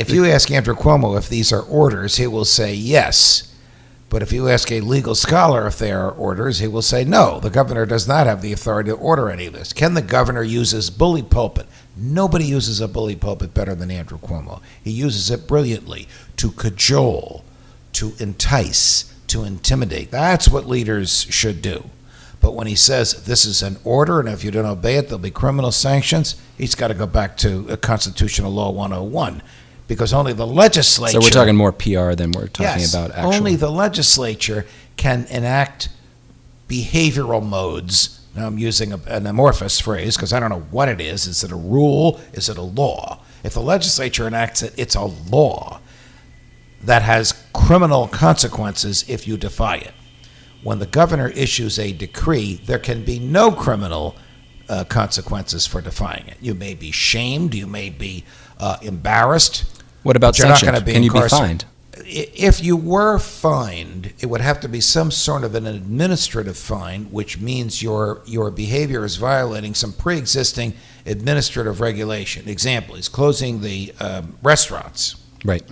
if you ask Andrew Cuomo if these are orders, he will say yes. But if you ask a legal scholar if they are orders, he will say no. The governor does not have the authority to order any of this. Can the governor use his bully pulpit? Nobody uses a bully pulpit better than Andrew Cuomo. He uses it brilliantly to cajole, to entice, to intimidate. That's what leaders should do. But when he says this is an order and if you don't obey it, there'll be criminal sanctions, he's got to go back to Constitutional Law 101. Because only the legislature... So we're talking more PR than we're talking about actual... Only the legislature can enact behavioral modes. Now I'm using an amorphous phrase because I don't know what it is. Is it a rule? Is it a law? If the legislature enacts it, it's a law that has criminal consequences if you defy it. When the governor issues a decree, there can be no criminal consequences for defying it. You may be shamed. You may be embarrassed. What about sanctions? Can you be fined? If you were fined, it would have to be some sort of an administrative fine, which means your behavior is violating some pre-existing administrative regulation. Example, he's closing the restaurants. Right.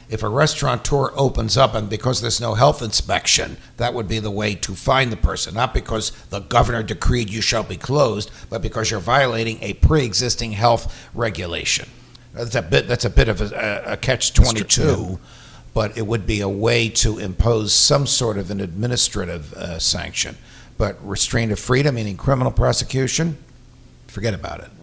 If a restaurateur opens up and because there's no health inspection, that would be the way to fine the person, not because the governor decreed you shall be closed, but because you're violating a pre-existing health regulation. That's a bit of a catch-22, but it would be a way to impose some sort of an administrative sanction. But restraint of freedom, meaning criminal prosecution, forget about it.